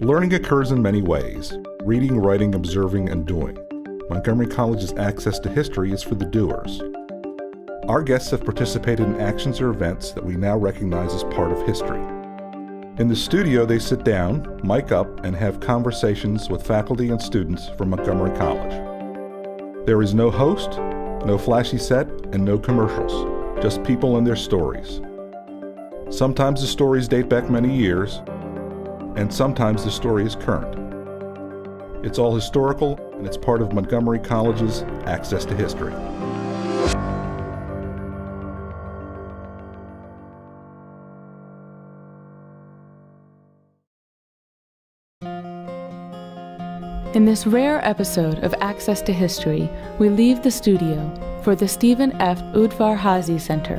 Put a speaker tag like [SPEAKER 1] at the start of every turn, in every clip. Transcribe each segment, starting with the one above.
[SPEAKER 1] Learning occurs in many ways: reading, writing, observing, and doing. Montgomery College's access to history is for the doers. Our guests have participated in actions or events that we now recognize as part of history. In the studio, they sit down, mic up, and have conversations with faculty and students from Montgomery College. There is no host, no flashy set, and no commercials, just people and their stories. Sometimes the stories date back many years, and sometimes the story is current. It's all historical, and it's part of Montgomery College's access to history.
[SPEAKER 2] In this rare episode of Access to History, we leave the studio for the Stephen F. Udvar Hazy Center,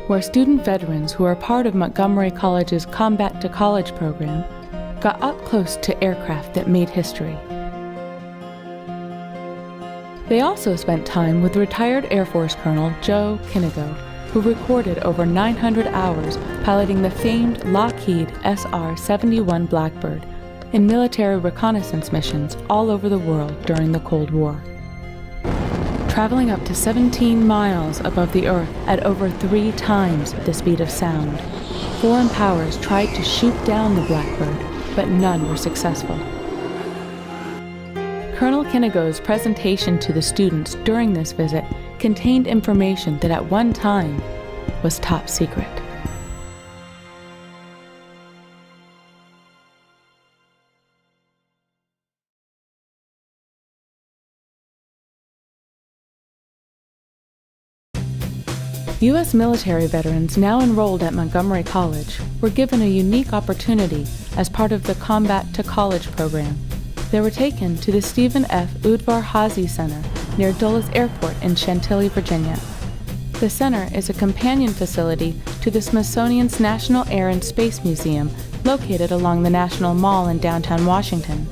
[SPEAKER 2] where student veterans who are part of Montgomery College's Combat to College program got up close to aircraft that made history. They also spent time with retired Air Force Colonel Joe Kinigo, who recorded over 900 hours piloting the famed Lockheed SR-71 Blackbird in military reconnaissance missions all over the world during the Cold War. Traveling up to 17 miles above the Earth at over 3 times the speed of sound, foreign powers tried to shoot down the Blackbird, but none were successful. Colonel Kinigo's presentation to the students during this visit contained information that at one time was top secret. U.S. military veterans now enrolled at Montgomery College were given a unique opportunity as part of the Combat to College program. They were taken to the Stephen F. Udvar Hazy Center near Dulles Airport in Chantilly, Virginia. The center is a companion facility to the Smithsonian's National Air and Space Museum located along the National Mall in downtown Washington.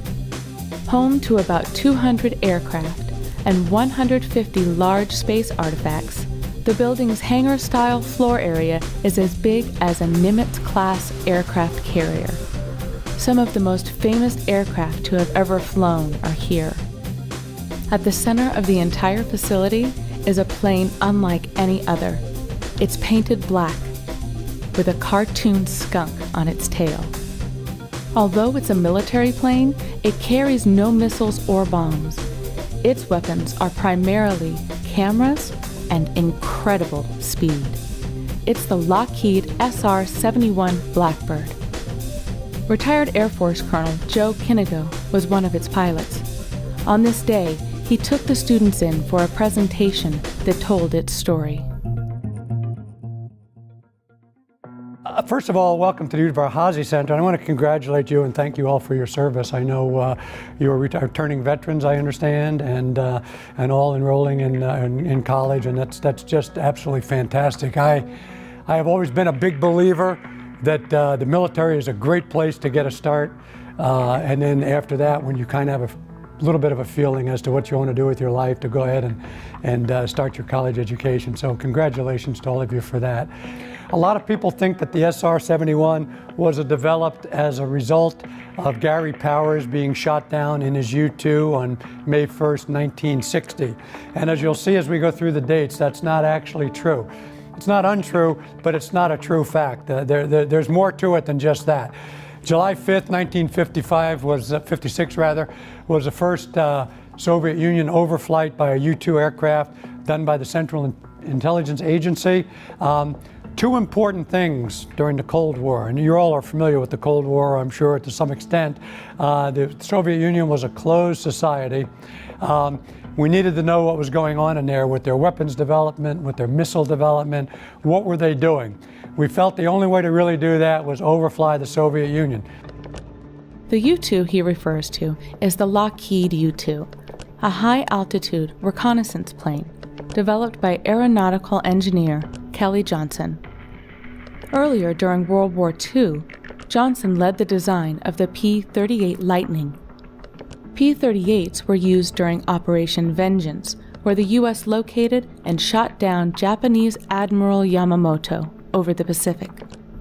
[SPEAKER 2] Home to about 200 aircraft and 150 large space artifacts, the building's hangar-style floor area is as big as a Nimitz-class aircraft carrier. Some of the most famous aircraft to have ever flown are here. At the center of the entire facility is a plane unlike any other. It's painted black, with a cartoon skunk on its tail. Although it's a military plane, it carries no missiles or bombs. Its weapons are primarily cameras and incredible speed. It's the Lockheed SR-71 Blackbird. Retired Air Force Colonel Joe Kinigo was one of its pilots. On this day, he took the students in for a presentation that told its story.
[SPEAKER 3] First of all, welcome to the Udvar Hazy Center. I want to congratulate you and thank you all for your service. I know you are returning veterans, I understand, and all enrolling in college, and that's just absolutely fantastic. I have always been a big believer that the military is a great place to get a start, and then after that, when you kind of have a little bit of a feeling as to what you want to do with your life, to go ahead and start your college education. So congratulations to all of you for that. A lot of people think that the SR-71 was developed as a result of Gary Powers being shot down in his U-2 on May 1st, 1960. And as you'll see as we go through the dates, that's not actually true. It's not untrue, but it's not a true fact. There's more to it than just that. July 5th, 1955 was, 56 rather, was the first Soviet Union overflight by a U-2 aircraft done by the Central Intelligence Agency. Two important things during the Cold War, and you all are familiar with the Cold War, I'm sure, to some extent. The Soviet Union was a closed society. We needed to know what was going on in there with their weapons development, with their missile development. What were they doing? We felt the only way to really do that was overfly the Soviet Union.
[SPEAKER 2] The U-2 he refers to is the Lockheed U-2, a high-altitude reconnaissance plane developed by aeronautical engineer Kelly Johnson. Earlier during World War II, Johnson led the design of the P-38 Lightning. P-38s were used during Operation Vengeance, where the U.S. located and shot down Japanese Admiral Yamamoto over the Pacific.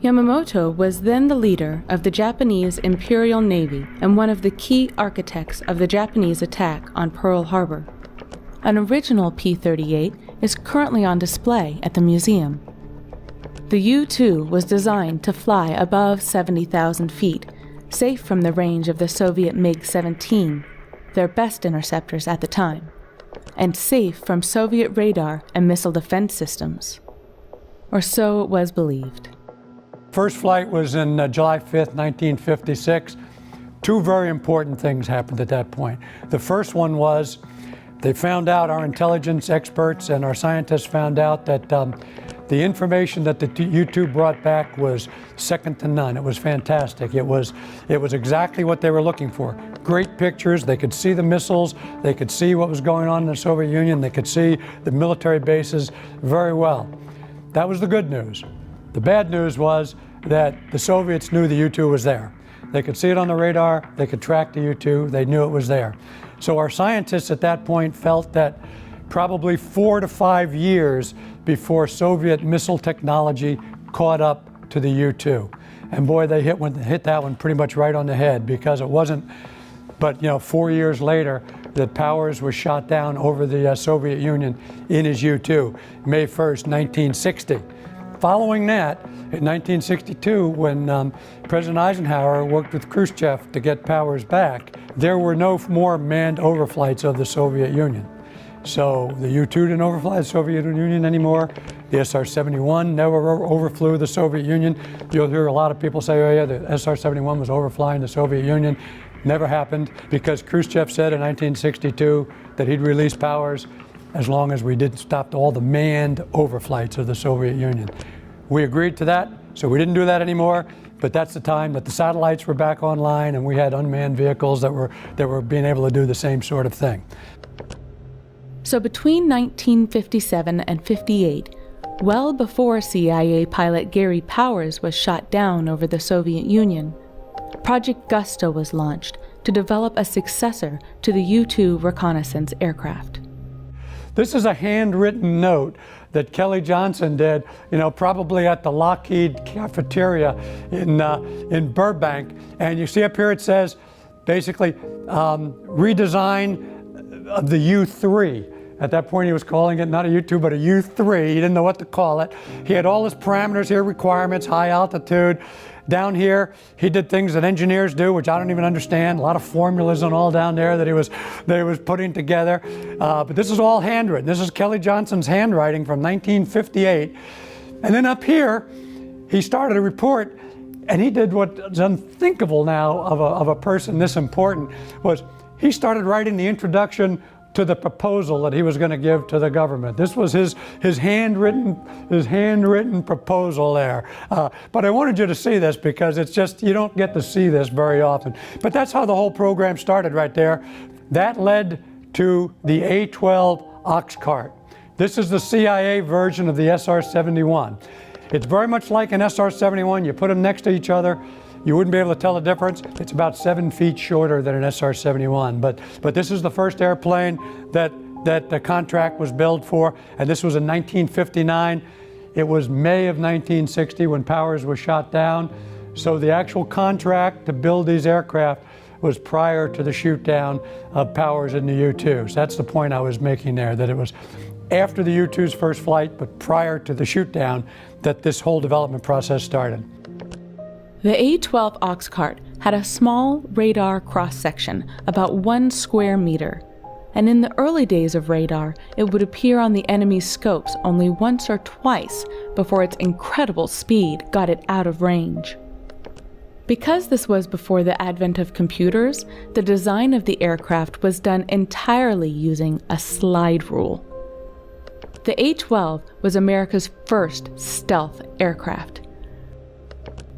[SPEAKER 2] Yamamoto was then the leader of the Japanese Imperial Navy and one of the key architects of the Japanese attack on Pearl Harbor. An original P-38 is currently on display at the museum. The U-2 was designed to fly above 70,000 feet, safe from the range of the Soviet MiG-17, their best interceptors at the time, and safe from Soviet radar and missile defense systems. Or so it was believed.
[SPEAKER 3] First flight was in July 5th, 1956. Two very important things happened at that point. The first one was they found out, our intelligence experts and our scientists found out that the information that the U-2 brought back was second to none. It was fantastic. It was exactly what they were looking for. Great pictures. They could see the missiles. They could see what was going on in the Soviet Union. They could see the military bases very well. That was the good news. The bad news was that the Soviets knew the U-2 was there. They could see it on the radar. They could track the U-2. They knew it was there. So our scientists at that point felt that probably 4 to 5 years before Soviet missile technology caught up to the U-2. And boy, they hit that one pretty much right on the head, because it wasn't but 4 years later that Powers was shot down over the Soviet Union in his U-2, May 1st, 1960. Following that, in 1962, when President Eisenhower worked with Khrushchev to get Powers back, there were no more manned overflights of the Soviet Union. So the U-2 didn't overfly the Soviet Union anymore. The SR-71 never overflew the Soviet Union. You'll hear a lot of people say, oh yeah, the SR-71 was overflying the Soviet Union. Never happened, because Khrushchev said in 1962 that he'd release Powers as long as we didn't stop all the manned overflights of the Soviet Union. We agreed to that, so we didn't do that anymore, but that's the time that the satellites were back online and we had unmanned vehicles that were being able to do the same sort of thing.
[SPEAKER 2] So between 1957 and 58, well before CIA pilot Gary Powers was shot down over the Soviet Union, Project Gusto was launched to develop a successor to the U-2 reconnaissance aircraft.
[SPEAKER 3] This is a handwritten note that Kelly Johnson did, probably at the Lockheed cafeteria in Burbank. And you see up here it says, basically, redesign of the U-3. At that point, he was calling it not a U-2, but a U-3. He didn't know what to call it. He had all his parameters here, requirements, high altitude. Down here, he did things that engineers do, which I don't even understand. A lot of formulas and all down there that he was putting together. But this is all handwritten. This is Kelly Johnson's handwriting from 1958. And then up here, he started a report, and he did what's unthinkable now of a person this important, was he started writing the introduction to the proposal that he was going to give to the government. This was his handwritten proposal there. But I wanted you to see this, because it's just, you don't get to see this very often. But that's how the whole program started right there. That led to the A-12 ox cart. This is the CIA version of the SR-71. It's very much like an SR-71. You put them next to each other, you wouldn't be able to tell the difference. It's about 7 feet shorter than an SR-71. But this is the first airplane that the contract was billed for, and this was in 1959. It was May of 1960 when Powers was shot down. So the actual contract to build these aircraft was prior to the shoot down of Powers in the U-2. So that's the point I was making there, that it was after the U-2's first flight, but prior to the shoot down, that this whole development process started.
[SPEAKER 2] The A-12 ox cart had a small radar cross-section, about 1 square meter, and in the early days of radar, it would appear on the enemy's scopes only once or twice before its incredible speed got it out of range. Because this was before the advent of computers, the design of the aircraft was done entirely using a slide rule. The A-12 was America's first stealth aircraft.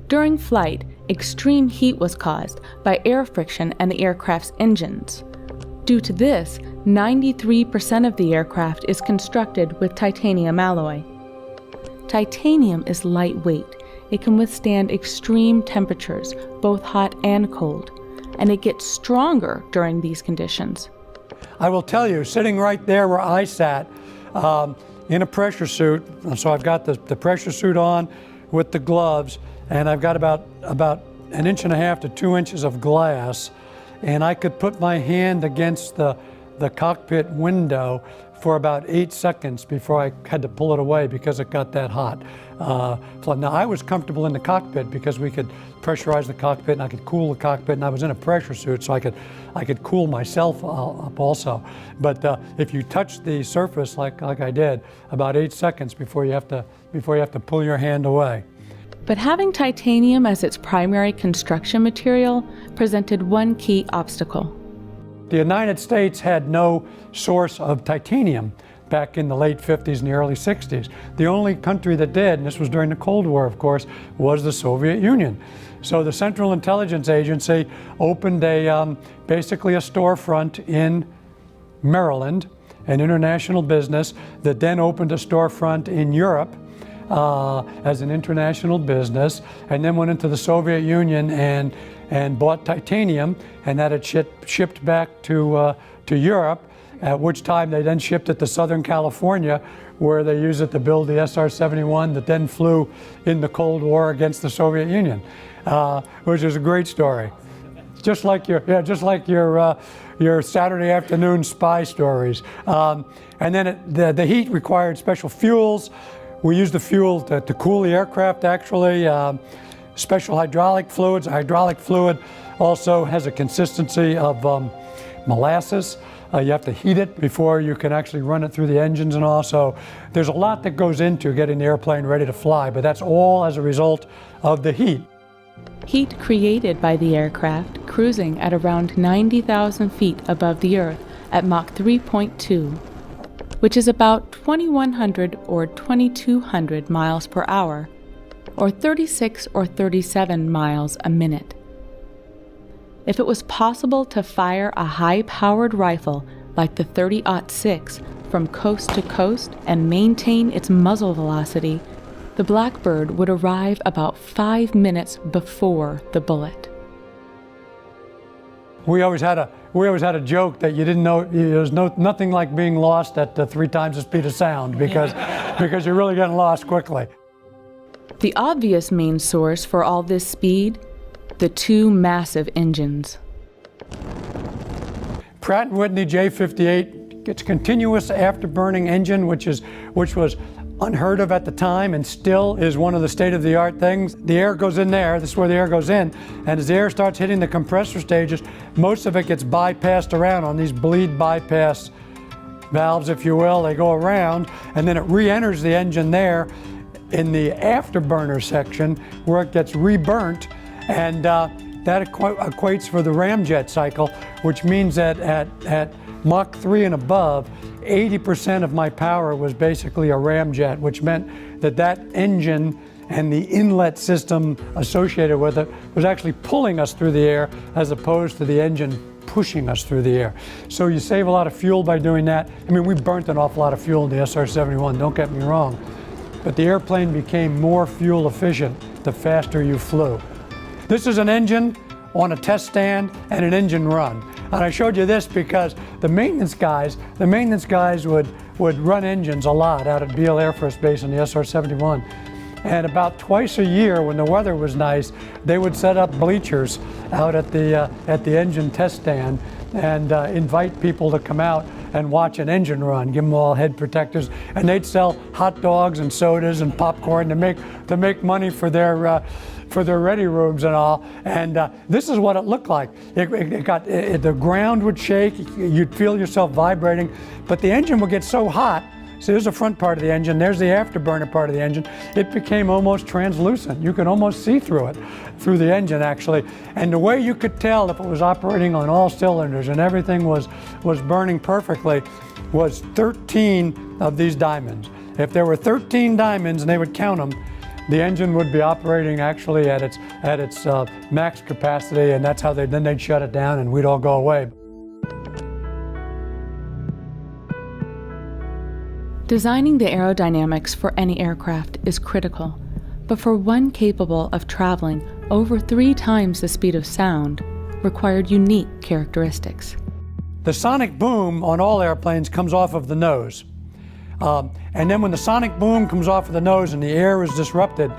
[SPEAKER 2] During flight, extreme heat was caused by air friction and the aircraft's engines. Due to this, 93% of the aircraft is constructed with titanium alloy. Titanium is lightweight. It can withstand extreme temperatures, both hot and cold, and it gets stronger during these conditions.
[SPEAKER 3] I will tell you, sitting right there where I sat, in a pressure suit, so I've got the pressure suit on with the gloves, and I've got about 1.5 to 2 inches of glass, and I could put my hand against the cockpit window for about 8 seconds before I had to pull it away because it got that hot. Now I was comfortable in the cockpit because we could pressurize the cockpit and I could cool the cockpit, and I was in a pressure suit, so I could cool myself up also. But if you touch the surface like I did, about 8 seconds before you have to pull your hand away.
[SPEAKER 2] But having titanium as its primary construction material presented one key obstacle.
[SPEAKER 3] The United States had no source of titanium back in the late 50s and the early 60s. The only country that did, and this was during the Cold War, of course, was the Soviet Union. So the Central Intelligence Agency opened basically a storefront in Maryland, an international business that then opened a storefront in Europe as an international business, and then went into the Soviet Union and bought titanium, and that had shipped back to Europe, at which time they then shipped it to Southern California, where they used it to build the SR-71 that then flew in the Cold War against the Soviet Union, which is a great story. Just like your Saturday afternoon spy stories. And then the heat required special fuels. We used the fuel to cool the aircraft, actually. Special hydraulic fluids. Hydraulic fluid also has a consistency of molasses. You have to heat it before you can actually run it through the engines and all. So there's a lot that goes into getting the airplane ready to fly, but that's all as a result of the heat.
[SPEAKER 2] Heat created by the aircraft cruising at around 90,000 feet above the Earth at Mach 3.2, which is about 2,100 or 2,200 miles per hour, or 36 or 37 miles a minute. If it was possible to fire a high-powered rifle like the 30-06 from coast to coast and maintain its muzzle velocity, the Blackbird would arrive about 5 minutes before the bullet.
[SPEAKER 3] We always had a joke that you didn't know there's nothing like being lost at 3 times the speed of sound because you're really getting lost quickly.
[SPEAKER 2] The obvious main source for all this speed, the 2 massive engines.
[SPEAKER 3] Pratt & Whitney J58 gets a continuous afterburning engine, which was unheard of at the time and still is one of the state-of-the-art things. The air goes in there, this is where the air goes in, and as the air starts hitting the compressor stages, most of it gets bypassed around on these bleed bypass valves, if you will. They go around, and then it re-enters the engine there in the afterburner section where it gets reburnt, and that equates for the ramjet cycle, which means that at Mach 3 and above, 80% of my power was basically a ramjet, which meant that engine and the inlet system associated with it was actually pulling us through the air as opposed to the engine pushing us through the air. So you save a lot of fuel by doing that. I mean, we burnt an awful lot of fuel in the SR-71, don't get me wrong, but the airplane became more fuel efficient the faster you flew. This is an engine on a test stand and an engine run. And I showed you this because the maintenance guys would run engines a lot out at Beale Air Force Base on the SR-71. And about twice a year when the weather was nice, they would set up bleachers out at the engine test stand and invite people to come out and watch an engine run, give them all head protectors, and they'd sell hot dogs and sodas and popcorn to make money for their ready rooms and all. And this is what it looked like. The ground would shake, you'd feel yourself vibrating, but the engine would get so hot. So there's the front part of the engine, there's the afterburner part of the engine. It became almost translucent. You could almost see through it, through the engine actually. And the way you could tell if it was operating on all cylinders and everything was burning perfectly was 13 of these diamonds. If there were 13 diamonds and they would count them, the engine would be operating actually at its max capacity, and that's how they'd shut it down and we'd all go away.
[SPEAKER 2] Designing the aerodynamics for any aircraft is critical, but for one capable of traveling over 3 times the speed of sound required unique characteristics.
[SPEAKER 3] The sonic boom on all airplanes comes off of the nose. And then when the sonic boom comes off of the nose and the air is disrupted,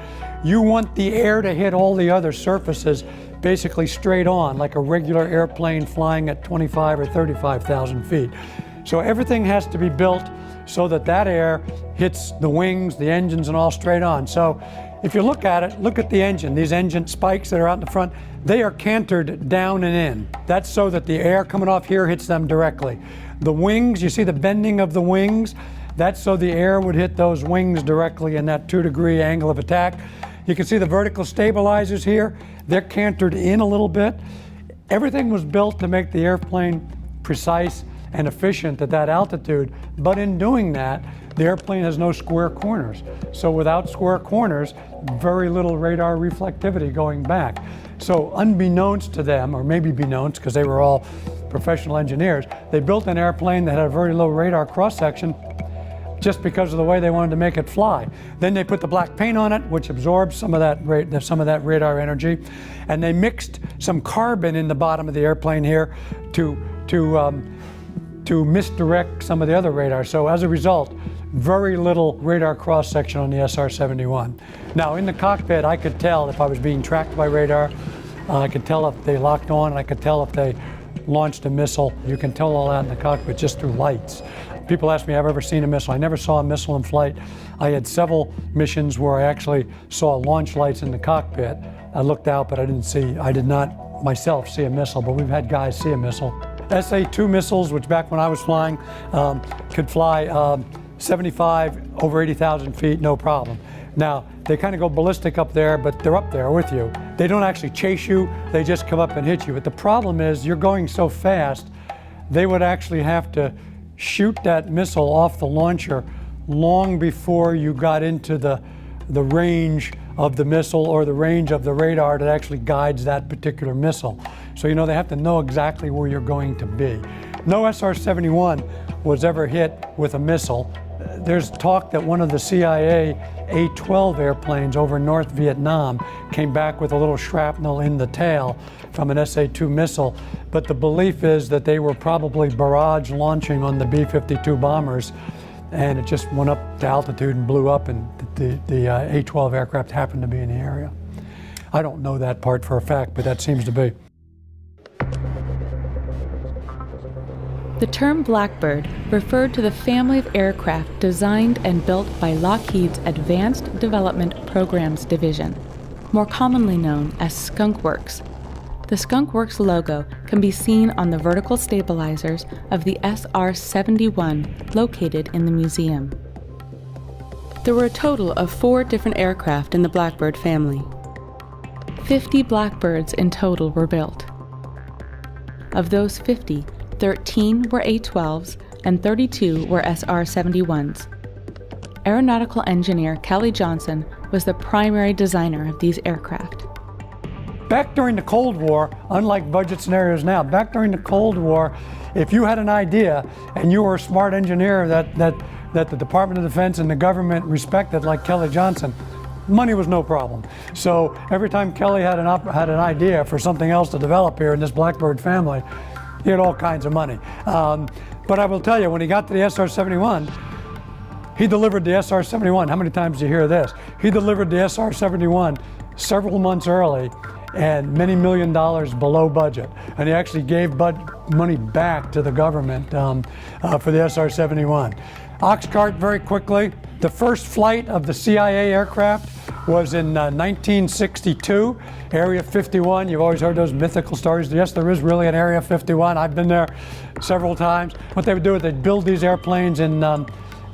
[SPEAKER 3] You want the air to hit all the other surfaces basically straight on, like a regular airplane flying at 25 or 35,000 feet. So everything has to be built so that that air hits the wings, the engines, and all straight on. So if you look at it, look at the engine. These engine spikes that are out in the front, they are cantered down and in. That's so that the air coming off here hits them directly. The wings, you see the bending of the wings? That's so the air would hit those wings directly in that 2-degree angle of attack. You can see the vertical stabilizers here. They're cantered in a little bit. Everything was built to make the airplane precise and efficient at that altitude, but in doing that, the airplane has no square corners. So without square corners, very little radar reflectivity going back. So unbeknownst to them, or maybe beknownst because they were all professional engineers, they built an airplane that had a very low radar cross-section just because of the way they wanted to make it fly. Then they put the black paint on it, which absorbs some of that radar energy, and they mixed some carbon in the bottom of the airplane here to misdirect some of the other radar. So as a result, very little radar cross-section on the SR-71. Now in the cockpit, I could tell if I was being tracked by radar, I could tell if they locked on, and I could tell if they launched a missile. You can tell all that in the cockpit just through lights. People ask me, have I ever seen a missile? I never saw a missile in flight. I had several missions where I actually saw launch lights in the cockpit. I looked out, but I did not myself see a missile, but we've had guys see a missile. SA-2 missiles, which back when I was flying, could fly 75 over 80,000 feet, no problem. Now, they kind of go ballistic up there, but they're up there with you. They don't actually chase you, they just come up and hit you. But the problem is, you're going so fast, they would actually have to shoot that missile off the launcher long before you got into the range of the missile or the range of the radar that actually guides that particular missile. So they have to know exactly where you're going to be. No SR-71 was ever hit with a missile. There's talk that one of the CIA A-12 airplanes over North Vietnam came back with a little shrapnel in the tail from an SA-2 missile, but the belief is that they were probably barrage launching on the B-52 bombers, and it just went up to altitude and blew up, and the A-12 aircraft happened to be in the area. I don't know that part for a fact, but that seems to be.
[SPEAKER 2] The term Blackbird referred to the family of aircraft designed and built by Lockheed's Advanced Development Programs Division, more commonly known as Skunk Works. The Skunk Works logo can be seen on the vertical stabilizers of the SR-71 located in the museum. There were a total of 4 different aircraft in the Blackbird family. 50 Blackbirds in total were built. Of those 50, 13 were A-12s and 32 were SR-71s. Aeronautical engineer Kelly Johnson was the primary designer of these aircraft.
[SPEAKER 3] Back during the Cold War, unlike budget scenarios now, back during the Cold War, if you had an idea and you were a smart engineer that the Department of Defense and the government respected, like Kelly Johnson, money was no problem. So every time Kelly had an idea for something else to develop here in this Blackbird family, he had all kinds of money. But I will tell you, when he got to the SR-71, he delivered the SR-71. How many times do you hear this? He delivered the SR-71 several months early and many $1 million below budget. And he actually gave money back to the government for the SR-71. Oxcart, very quickly, the first flight of the CIA aircraft was in 1962, Area 51. You've always heard those mythical stories. Yes, there is really an Area 51. I've been there several times. What they would do is they'd build these airplanes in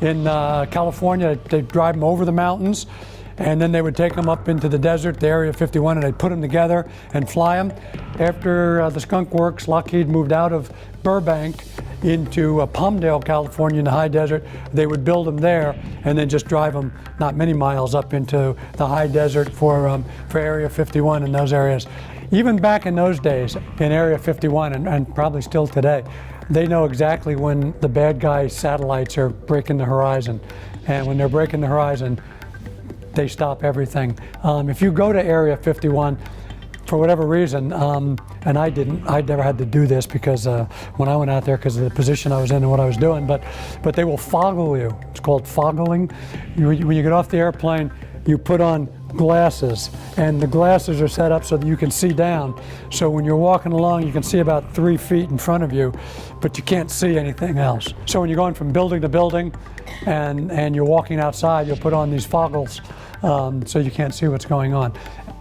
[SPEAKER 3] California. They'd drive them over the mountains, and then they would take them up into the desert, the Area 51, and they'd put them together and fly them. After the Skunk Works, Lockheed moved out of Burbank into Palmdale, California, in the high desert. They would build them there and then just drive them not many miles up into the high desert for Area 51 in those areas. Even back in those days, in Area 51, and probably still today, they know exactly when the bad guy satellites are breaking the horizon. And when they're breaking the horizon, they stop everything. If you go to Area 51, for whatever reason, and I'd never had to do this because when I went out there, because of the position I was in and what I was doing, but they will foggle you. It's called foggling. When you get off the airplane, you put on glasses, and the glasses are set up so that you can see down. So when you're walking along, you can see about 3 feet in front of you, but you can't see anything else. So when you're going from building to building and you're walking outside, you'll put on these foggles so you can't see what's going on.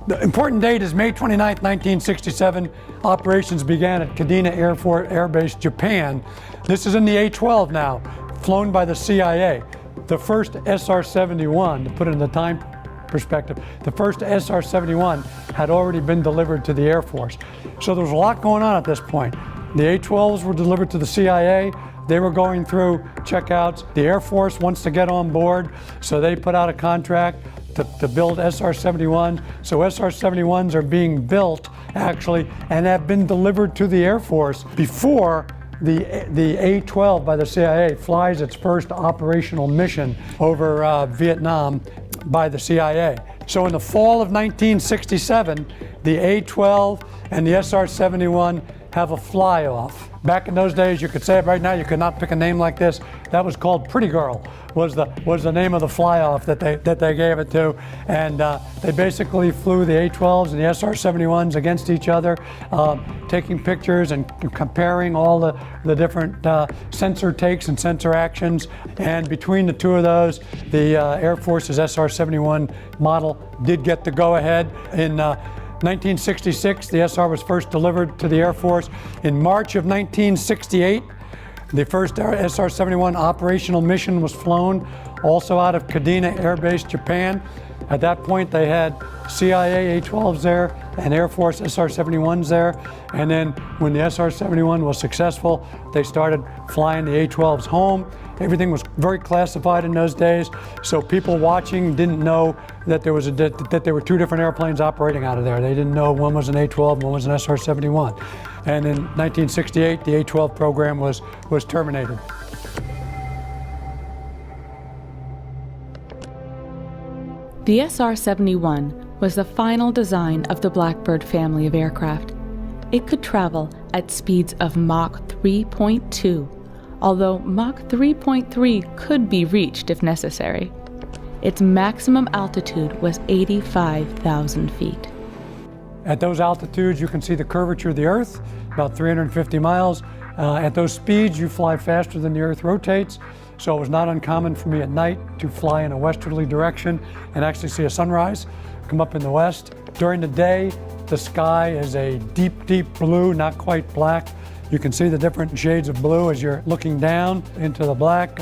[SPEAKER 3] The important date is May 29th, 1967. Operations began at Kadena Air Base, Japan. This is in the A-12 now, flown by the CIA. The first SR-71, to put it in the time perspective, the first SR-71 had already been delivered to the Air Force. So there was a lot going on at this point. The A-12s were delivered to the CIA. They were going through checkouts. The Air Force wants to get on board, so they put out a contract to build SR-71. So SR-71s are being built, actually, and have been delivered to the Air Force before the A-12 by the CIA flies its first operational mission over Vietnam by the CIA. So in the fall of 1967, the A-12 and the SR-71 have a fly-off. Back in those days, you could say it right now, you could not pick a name like this. That was called Pretty Girl, was the name of the fly-off that they gave it to. And they basically flew the A-12s and the SR-71s against each other, taking pictures and comparing all the different sensor takes and sensor actions. And between the two of those, the Air Force's SR-71 model did get the go-ahead. In 1966, the SR was first delivered to the Air Force. In March of 1968, the first SR-71 operational mission was flown, also out of Kadena Air Base, Japan. At that point, they had CIA A-12s there and Air Force SR-71s there. And then when the SR-71 was successful, they started flying the A-12s home. Everything was very classified in those days, so people watching didn't know that there was that there were two different airplanes operating out of there. They didn't know one was an A-12, one was an SR-71. And in 1968, the A-12 program was terminated.
[SPEAKER 2] The SR-71 was the final design of the Blackbird family of aircraft. It could travel at speeds of Mach 3.2, although Mach 3.3 could be reached if necessary. Its maximum altitude was 85,000 feet.
[SPEAKER 3] At those altitudes, you can see the curvature of the Earth, about 350 miles. At those speeds, you fly faster than the Earth rotates, so it was not uncommon for me at night to fly in a westerly direction and actually see a sunrise come up in the west. During the day, the sky is a deep, deep blue, not quite black. You can see the different shades of blue as you're looking down into the black.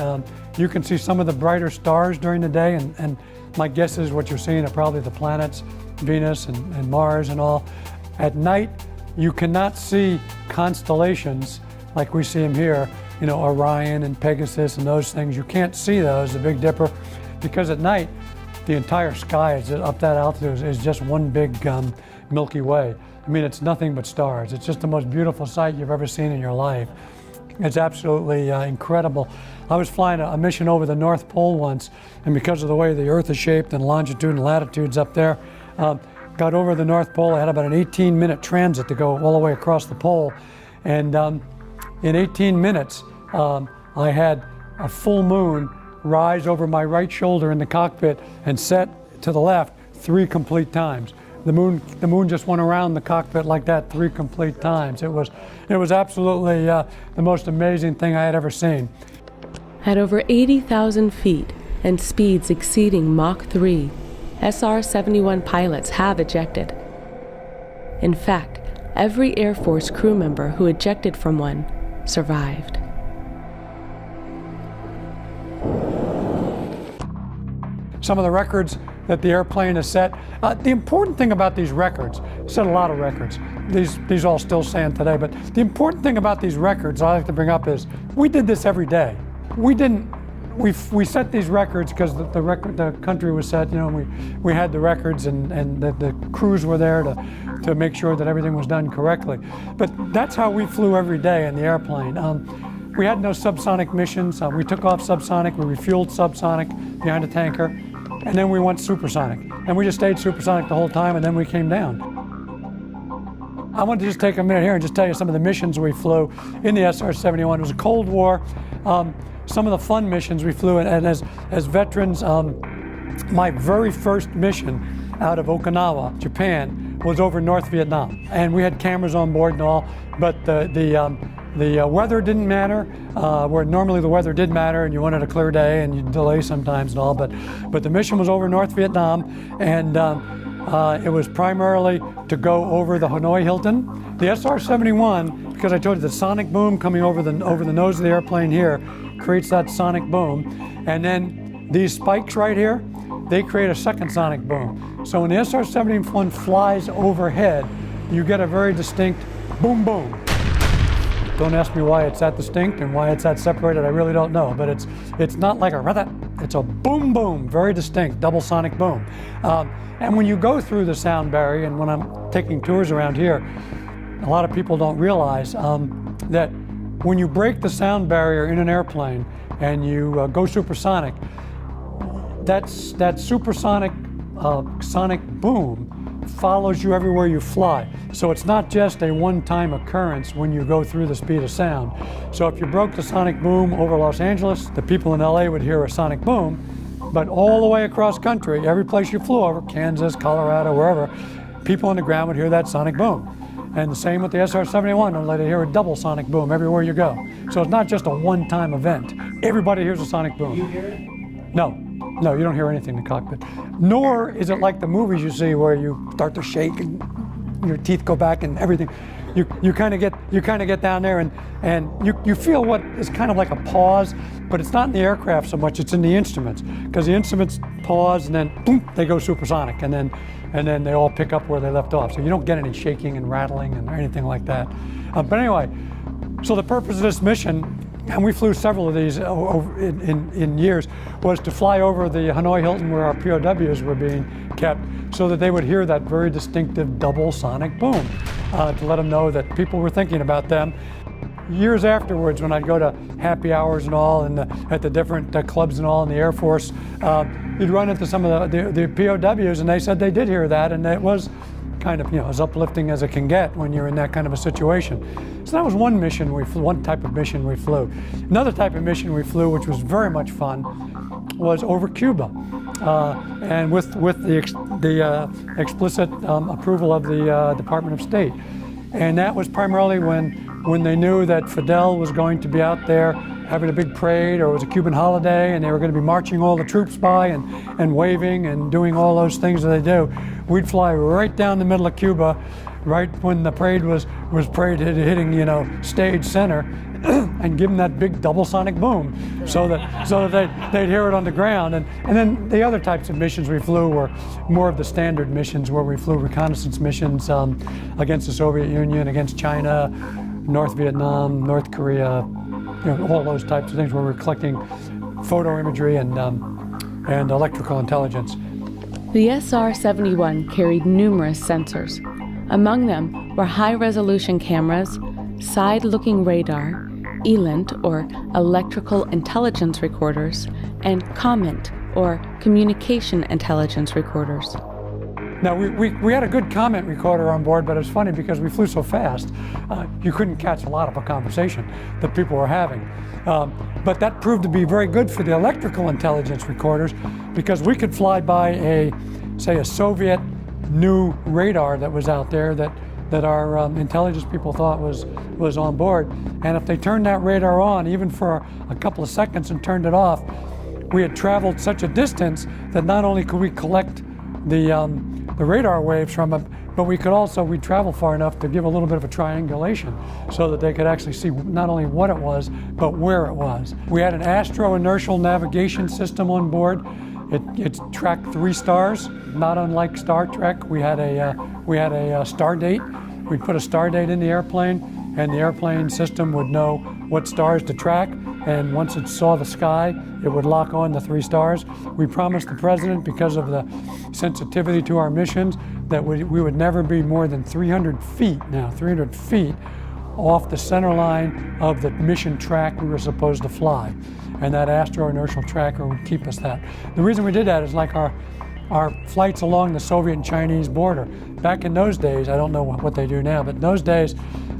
[SPEAKER 3] You can see some of the brighter stars during the day, and my guess is what you're seeing are probably the planets, Venus and Mars and all. At night, you cannot see constellations like we see them here, you know, Orion and Pegasus and those things. You can't see those, the Big Dipper, because at night, the entire sky is up that altitude is just one big Milky Way. I mean, it's nothing but stars. It's just the most beautiful sight you've ever seen in your life. It's absolutely incredible. I was flying a mission over the North Pole once, and because of the way the Earth is shaped and longitude and latitudes up there, got over the North Pole. I had about an 18-minute transit to go all the way across the pole. And in 18 minutes, I had a full moon rise over my right shoulder in the cockpit and set to the left 3 complete times. The moon just went around the cockpit like that 3 complete times. It was absolutely the most amazing thing I had ever seen.
[SPEAKER 2] At over 80,000 feet and speeds exceeding Mach 3, SR-71 pilots have ejected. In fact, every Air Force crew member who ejected from one survived.
[SPEAKER 3] Some of the records that the airplane has set. The important thing about these records, set a lot of records. These all still stand today, but the important thing about these records I like to bring up is we did this every day. We set these records because the country was set, you know, we had the records and the crews were there to make sure that everything was done correctly. But that's how we flew every day in the airplane. We had no subsonic missions. We took off subsonic, we refueled subsonic behind a tanker, and then we went supersonic. And we just stayed supersonic the whole time, and then we came down. I want to just take a minute here and just tell you some of the missions we flew in the SR-71. It was a Cold War. Some of the fun missions we flew, and as veterans, my very first mission out of Okinawa, Japan, was over North Vietnam. And we had cameras on board and all, but the weather didn't matter, where normally the weather did matter and you wanted a clear day and you delay sometimes and all, but the mission was over North Vietnam, and it was primarily to go over the Hanoi Hilton. The SR-71, because I told you the sonic boom coming over the nose of the airplane here creates that sonic boom, and then these spikes right here, they create a second sonic boom. So when the SR-71 flies overhead, you get a very distinct boom boom. Don't ask me why it's that distinct and why it's that separated, I really don't know, but it's not like it's a boom boom, very distinct, double sonic boom. And when you go through the sound barrier, and when I'm taking tours around here, a lot of people don't realize that when you break the sound barrier in an airplane and you go supersonic, that supersonic sonic boom follows you everywhere you fly. So it's not just a one-time occurrence when you go through the speed of sound. So if you broke the sonic boom over Los Angeles, the people in LA would hear a sonic boom, but all the way across country, every place you flew over, Kansas, Colorado, wherever, people on the ground would hear that sonic boom. And the same with the SR-71, they'd hear a double sonic boom everywhere you go. So it's not just a one-time event. Everybody hears a sonic boom.
[SPEAKER 4] You hear it?
[SPEAKER 3] No, you don't hear anything in the cockpit. Nor is it like the movies you see where you start to shake and your teeth go back and everything. You kind of get down there and you feel what is kind of like a pause, but it's not in the aircraft so much, it's in the instruments. Because the instruments pause and then boom, they go supersonic, and then they all pick up where they left off. So you don't get any shaking and rattling and anything like that. But anyway, so the purpose of this mission, and we flew several of these in years, was to fly over the Hanoi Hilton where our POWs were being kept, so that they would hear that very distinctive double sonic boom, to let them know that people were thinking about them. Years afterwards, when I'd go to happy hours and all, and at the different clubs and all in the Air Force, you'd run into some of the POWs, and they said they did hear that, and it was kind of, as uplifting as it can get when you're in that kind of a situation. So that was one mission we flew, one type of mission we flew. Another type of mission we flew, which was very much fun, was over Cuba, and with the explicit approval of the Department of State. And that was primarily when they knew that Fidel was going to be out there having a big parade, or it was a Cuban holiday, and they were going to be marching all the troops by and waving and doing all those things that they do. We'd fly right down the middle of Cuba, right when the parade was hitting stage center, and give them that big double sonic boom, so that they'd hear it on the ground. And then the other types of missions we flew were more of the standard missions, where we flew reconnaissance missions against the Soviet Union, against China, North Vietnam, North Korea, all those types of things where we're collecting photo imagery and electrical intelligence.
[SPEAKER 2] The SR-71 carried numerous sensors. Among them were high-resolution cameras, side-looking radar, ELINT, or electrical intelligence recorders, and COMINT, or communication intelligence recorders.
[SPEAKER 3] Now, we had a good comment recorder on board, but it was funny because we flew so fast, you couldn't catch a lot of a conversation that people were having. But that proved to be very good for the electrical intelligence recorders, because we could fly by a Soviet new radar that was out there that our intelligence people thought was on board. And if they turned that radar on, even for a couple of seconds, and turned it off, we had traveled such a distance that not only could we collect the radar waves from it, but we'd travel far enough to give a little bit of a triangulation, so that they could actually see not only what it was, but where it was. We had an astro-inertial navigation system on board. It tracked 3 stars, not unlike Star Trek. We had a star date. We'd put a star date in the airplane, and the airplane system would know what stars to track. And once it saw the sky, it would lock on the 3 stars. We promised the president, because of the sensitivity to our missions, that we would never be more than 300 feet off the center line of the mission track we were supposed to fly. And that astro-inertial tracker would keep us that. The reason we did that is like our flights along the Soviet and Chinese border. Back in those days, I don't know what they do now, but in those days,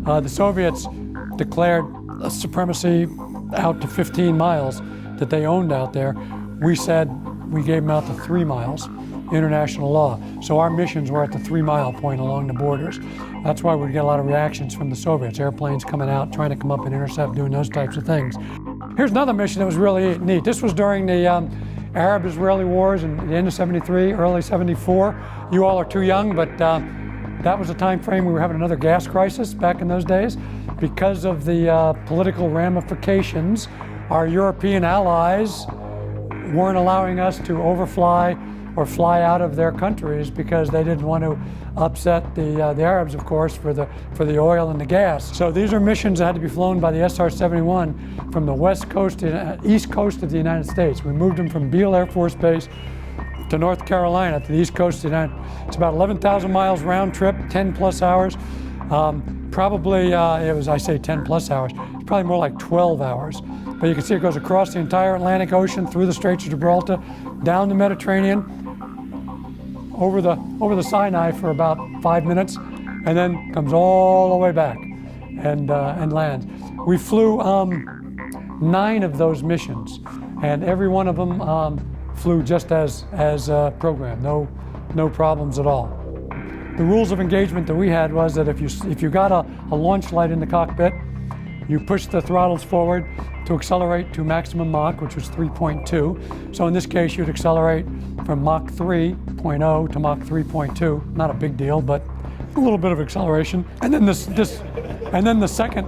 [SPEAKER 3] the Soviets declared a supremacy out to 15 miles that they owned out there. We said we gave them out to 3 miles, international law. So our missions were at the 3-mile point along the borders. That's why we'd get a lot of reactions from the Soviets, airplanes coming out, trying to come up and intercept, doing those types of things. Here's another mission that was really neat. This was during the Arab-Israeli wars in the end of '73, early '74. You all are too young, but that was a time frame we were having another gas crisis back in those days. Because of the political ramifications, our European allies weren't allowing us to overfly or fly out of their countries because they didn't want to upset the Arabs, of course, for the oil and the gas. So these are missions that had to be flown by the SR-71 from the west coast to east coast of the United States. We moved them from Beale Air Force Base to North Carolina, to the east coast of the United States. It's about 11,000 miles round trip, 10 plus hours. Probably, it was, I say 10 plus hours, it's probably more like 12 hours. But you can see it goes across the entire Atlantic Ocean, through the Straits of Gibraltar, down the Mediterranean, over the Sinai for about 5 minutes, and then comes all the way back and lands. We flew 9 of those missions, and every one of them flew just as programmed, no problems at all. The rules of engagement that we had was that if you got a launch light in the cockpit, you push the throttles forward to accelerate to maximum Mach, which was 3.2. So in this case, you'd accelerate from Mach 3.0 to Mach 3.2. Not a big deal, but a little bit of acceleration. And then the second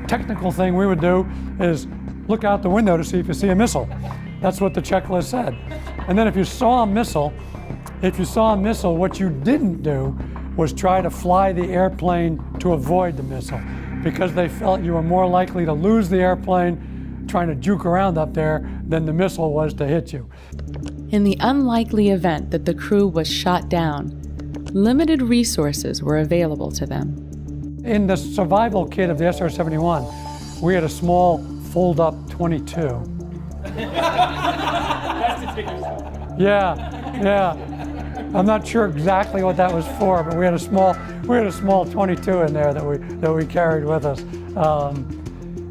[SPEAKER 3] technical thing we would do is look out the window to see if you see a missile. That's what the checklist said. And then if you saw a missile, what you didn't do was try to fly the airplane to avoid the missile, because they felt you were more likely to lose the airplane trying to juke around up there than the missile was to hit you.
[SPEAKER 2] In the unlikely event that the crew was shot down, limited resources were available to them.
[SPEAKER 3] In the survival kit of the SR-71, we had a small fold-up 22. Yeah. I'm not sure exactly what that was for, but we had a small 22 in there that we carried with us,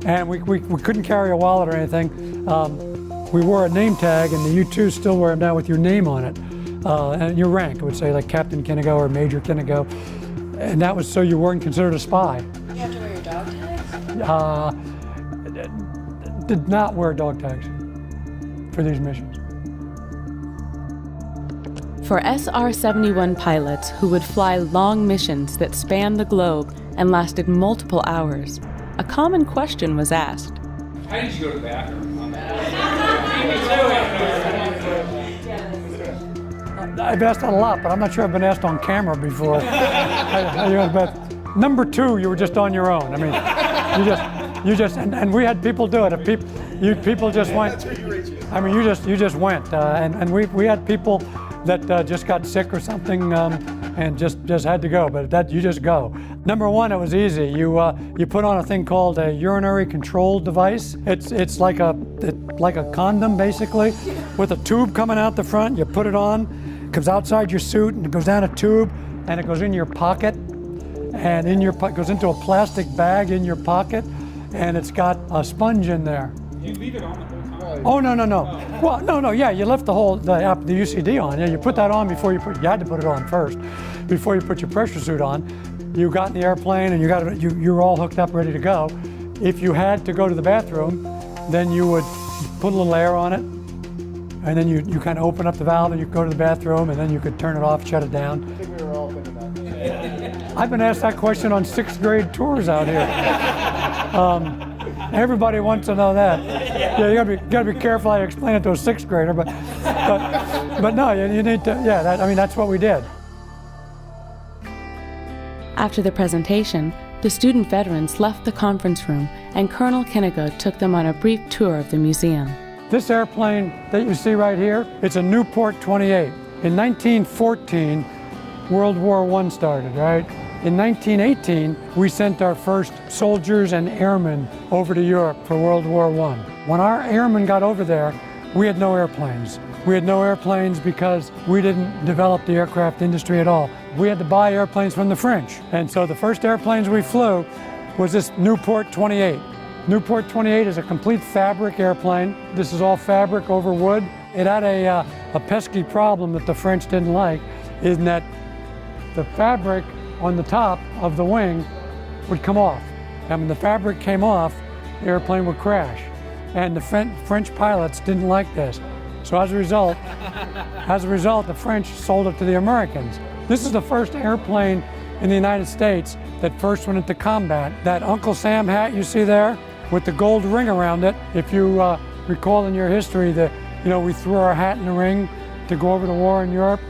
[SPEAKER 3] and we couldn't carry a wallet or anything. We wore a name tag, and the U-2s still wear them now with your name on it, and your rank. It would say like Captain Kinnigo or Major Kinnigo, and that was so you weren't considered a spy.
[SPEAKER 4] You have to wear your dog tags?
[SPEAKER 3] Did not wear dog tags for these missions.
[SPEAKER 2] For SR-71 pilots who would fly long missions that spanned the globe and lasted multiple hours, a common question was asked.
[SPEAKER 5] How did you go to the bathroom?
[SPEAKER 3] I've asked that a lot, but I'm not sure I've been asked on camera before. But number 2, you were just on your own. I mean, you just, and we had people do it. If people just went. I mean, you just went, and we had people that just got sick or something and just had to go, but that you just go. Number 1, it was easy. You put on a thing called a urinary control device. It's like a condom basically, with a tube coming out the front. You put it on, it comes outside your suit, and it goes down a tube, and it goes in your pocket, and it goes into a plastic bag in your pocket, and it's got a sponge in there.
[SPEAKER 5] You leave it on the whole time?
[SPEAKER 3] Oh, no. Well, no, yeah, you left the UCD on. Yeah, you put that on before you had to put it on first, before you put your pressure suit on. You got in the airplane and you're all hooked up, ready to go. If you had to go to the bathroom, then you would put a little air on it, and then you kind of open up the valve and you go to the bathroom, and then you could turn it off, shut it down.
[SPEAKER 6] I think we were all thinking about that.
[SPEAKER 3] I've been asked that question on 6th grade tours out here. Everybody wants to know that. Yeah, you gotta be careful how you explain it to a 6th grader, but no, you need to. Yeah, that's what we did.
[SPEAKER 2] After the presentation, the student veterans left the conference room, and Colonel Kinnigo took them on a brief tour of the museum.
[SPEAKER 3] This airplane that you see right here, it's a Newport 28. In 1914, World War I started, right? In 1918, we sent our first soldiers and airmen over to Europe for World War I. When our airmen got over there, we had no airplanes. We had no airplanes because we didn't develop the aircraft industry at all. We had to buy airplanes from the French. And so the first airplanes we flew was this Newport 28. Newport 28 is a complete fabric airplane. This is all fabric over wood. It had a pesky problem that the French didn't like, in that the fabric on the top of the wing would come off. And when the fabric came off, the airplane would crash. And the French pilots didn't like this. So as a result, the French sold it to the Americans. This is the first airplane in the United States that first went into combat. That Uncle Sam hat you see there with the gold ring around it, if you recall in your history that, you know, we threw our hat in the ring to go over the war in Europe.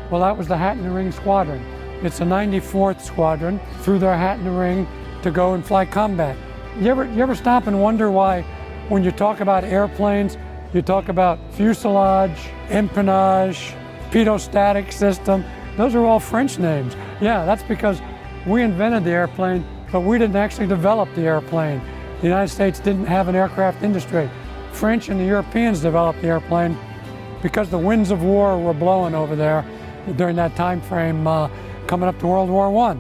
[SPEAKER 3] Well, that was the Hat in the Ring Squadron. It's the 94th Squadron, threw their hat in the ring to go and fly combat. You ever stop and wonder why, when you talk about airplanes, you talk about fuselage, empennage, pitot-static system? Those are all French names. Yeah, that's because we invented the airplane, but we didn't actually develop the airplane. The United States didn't have an aircraft industry. French and the Europeans developed the airplane because the winds of war were blowing over there during that time frame coming up to World War I.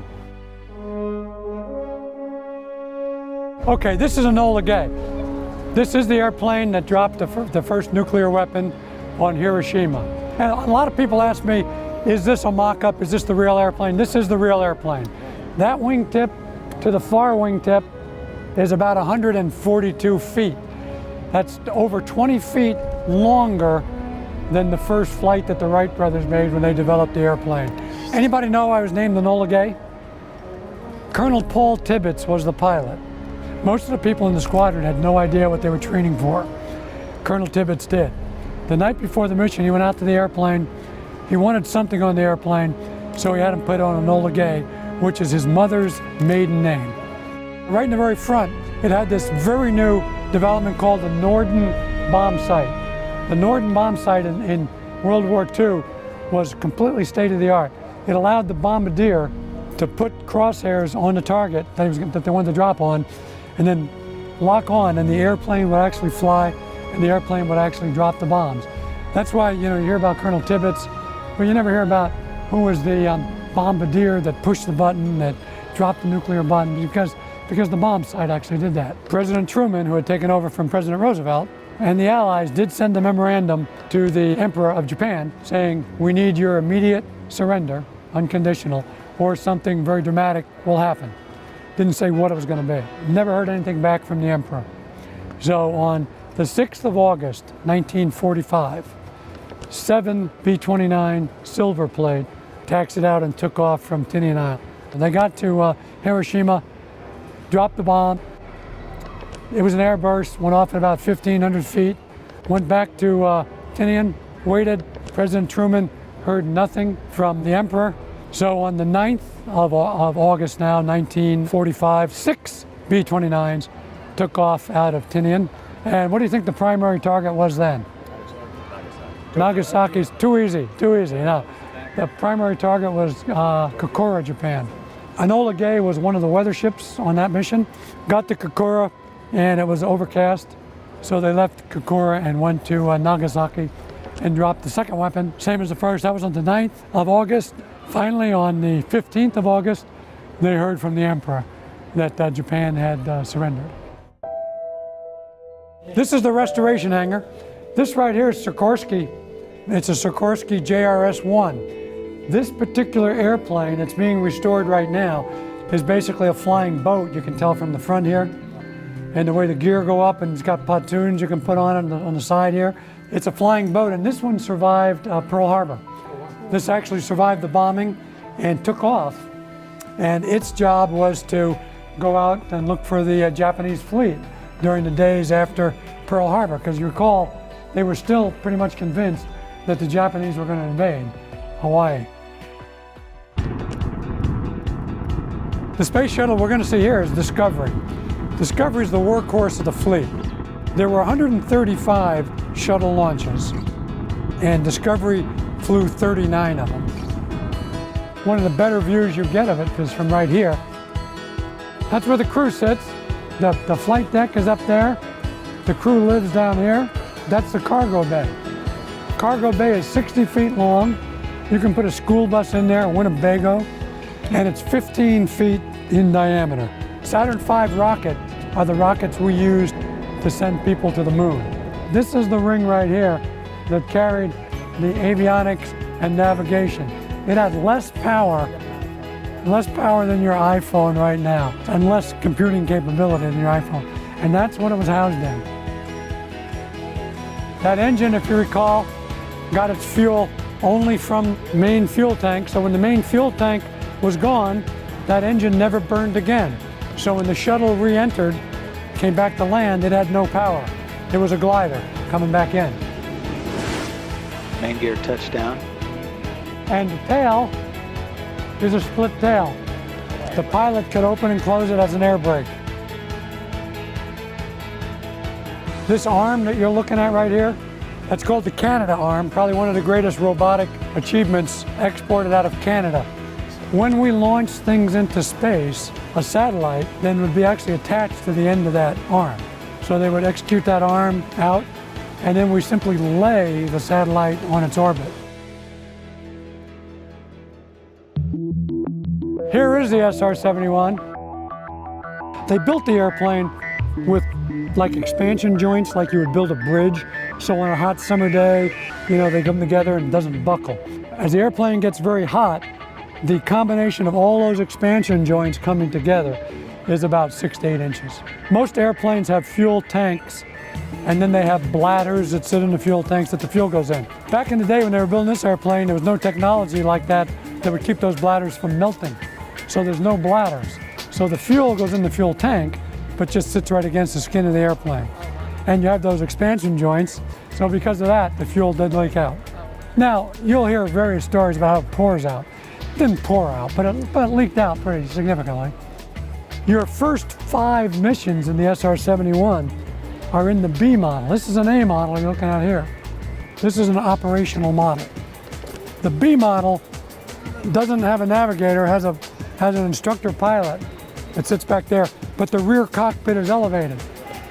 [SPEAKER 3] Okay, this is Enola Gay. This is the airplane that dropped the first nuclear weapon on Hiroshima. And a lot of people ask me, is this a mock-up? Is this the real airplane? This is the real airplane. That wingtip to the far wingtip is about 142 feet. That's over 20 feet longer than the first flight that the Wright brothers made when they developed the airplane. Anybody know I was named Enola Gay? Colonel Paul Tibbets was the pilot. Most of the people in the squadron had no idea what they were training for. Colonel Tibbets did. The night before the mission, he went out to the airplane. He wanted something on the airplane, so he had him put on Enola Gay, which is his mother's maiden name. Right in the very front, it had this very new development called the Norden bomb sight. The Norden bomb sight in World War II was completely state-of-the-art. It allowed the bombardier to put crosshairs on the target that they wanted to drop on, and then lock on, and the airplane would actually fly, and the airplane would actually drop the bombs. That's why, you know, you hear about Colonel Tibbets, but you never hear about who was the bombardier that pushed the button, that dropped the nuclear button, because the bomb sight actually did that. President Truman, who had taken over from President Roosevelt, and the Allies did send a memorandum to the Emperor of Japan saying, we need your immediate surrender, unconditional, or something very dramatic will happen. Didn't say what it was going to be. Never heard anything back from the Emperor. So on the 6th of August, 1945, 7 B-29 Silver plate taxied out and took off from Tinian Island. They got to Hiroshima, dropped the bomb. It was an airburst, went off at about 1,500 feet, went back to Tinian, waited. President Truman heard nothing from the Emperor. So on the 9th of August now, 1945, 6 B-29s took off out of Tinian. And what do you think the primary target was then? Nagasaki's too easy. No, the primary target was Kokura, Japan. Enola Gay was one of the weather ships on that mission. Got to Kokura and it was overcast. So they left Kokura and went to Nagasaki and dropped the second weapon, same as the first. That was on the 9th of August. Finally, on the 15th of August, they heard from the Emperor that Japan had surrendered. This is the restoration hangar. This right here is Sikorsky. It's a Sikorsky JRS-1. This particular airplane that's being restored right now is basically a flying boat. You can tell from the front here. And the way the gear go up, and it's got pontoons you can put on the side here. It's a flying boat, and this one survived Pearl Harbor. This actually survived the bombing and took off. And its job was to go out and look for the Japanese fleet during the days after Pearl Harbor, because you recall, they were still pretty much convinced that the Japanese were going to invade Hawaii. The space shuttle we're going to see here is Discovery. Discovery is the workhorse of the fleet. There were 135 shuttle launches, and Discovery flew 39 of them. One of the better views you get of it is from right here. That's where the crew sits. The flight deck is up there. The crew lives down here. That's the cargo bay. Cargo bay is 60 feet long. You can put a school bus in there, a Winnebago, and it's 15 feet in diameter. Saturn V rocket are the rockets we used to send people to the moon. This is the ring right here. that carried the avionics and navigation. It had less power than your iPhone right now, and less computing capability than your iPhone. And that's what it was housed in. That engine, if you recall, got its fuel only from main fuel tank. So when the main fuel tank was gone, that engine never burned again. So when the shuttle re-entered, came back to land, it had no power. It was a glider coming back in.
[SPEAKER 7] Main gear touchdown.
[SPEAKER 3] And the tail is a split tail. The pilot could open and close it as an air brake. This arm that you're looking at right here, that's called the Canada arm, probably one of the greatest robotic achievements exported out of Canada. When we launch things into space, a satellite then would be actually attached to the end of that arm. So they would execute that arm out, and then we simply lay the satellite on its orbit. Here is the SR-71. They built the airplane with like expansion joints, like you would build a bridge. So on a hot summer day, they come together and it doesn't buckle. As the airplane gets very hot, the combination of all those expansion joints coming together is about 6 to 8 inches. Most airplanes have fuel tanks, and then they have bladders that sit in the fuel tanks that the fuel goes in. Back in the day when they were building this airplane, there was no technology like that would keep those bladders from melting. So there's no bladders. So the fuel goes in the fuel tank, but just sits right against the skin of the airplane. And you have those expansion joints, so because of that, the fuel did leak out. Now, you'll hear various stories about how it pours out. It didn't pour out, but it leaked out pretty significantly. Your first 5 missions in the SR-71 are in the B model. This is an A model you're looking at here. This is an operational model. The B model doesn't have a navigator, has an instructor pilot that sits back there, but the rear cockpit is elevated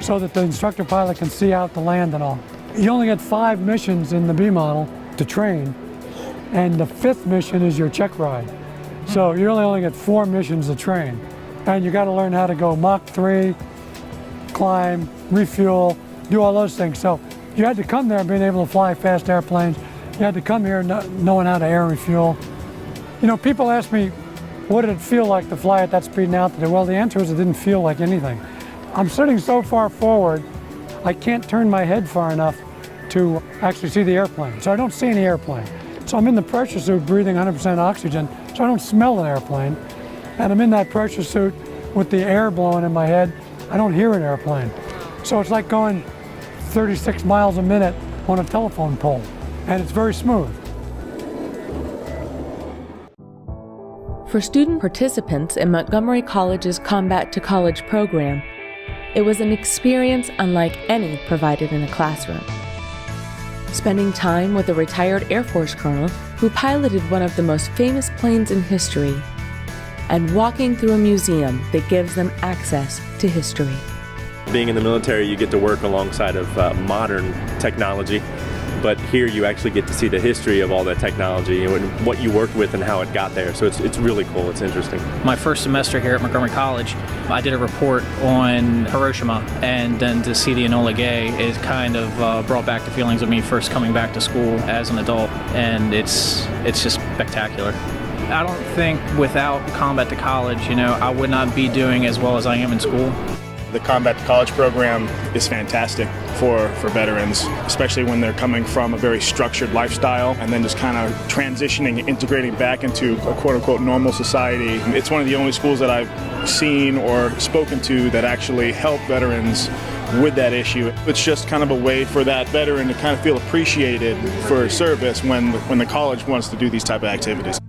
[SPEAKER 3] so that the instructor pilot can see out the land and all. You only get 5 missions in the B model to train, and the 5th mission is your check ride. So you really only get 4 missions to train. And you got to learn how to go Mach 3, climb, refuel, do all those things. So you had to come there being able to fly fast airplanes. You had to come here knowing how to air refuel. People ask me, what did it feel like to fly at that speed and altitude? Well, the answer is it didn't feel like anything. I'm sitting so far forward, I can't turn my head far enough to actually see the airplane. So I don't see any airplane. So I'm in the pressure suit breathing 100% oxygen, so I don't smell an airplane. And I'm in that pressure suit with the air blowing in my head. I don't hear an airplane. So it's like going 36 miles a minute on a telephone pole, and it's very smooth.
[SPEAKER 2] For student participants in Montgomery College's Combat to College program, it was an experience unlike any provided in a classroom. Spending time with a retired Air Force colonel who piloted one of the most famous planes in history, and walking through a museum that gives them access to history.
[SPEAKER 8] Being in the military, you get to work alongside of modern technology, but here you actually get to see the history of all that technology and what you worked with and how it got there. So it's really cool, it's interesting.
[SPEAKER 9] My first semester here at Montgomery College, I did a report on Hiroshima, and then to see the Enola Gay, it kind of brought back the feelings of me first coming back to school as an adult, and it's just spectacular. I don't think without Combat to College, I would not be doing as well as I am in school.
[SPEAKER 10] The Combat to College program is fantastic for veterans, especially when they're coming from a very structured lifestyle and then just kind of transitioning, integrating back into a quote-unquote normal society. It's one of the only schools that I've seen or spoken to that actually help veterans with that issue. It's just kind of a way for that veteran to kind of feel appreciated for service when the college wants to do these type of activities.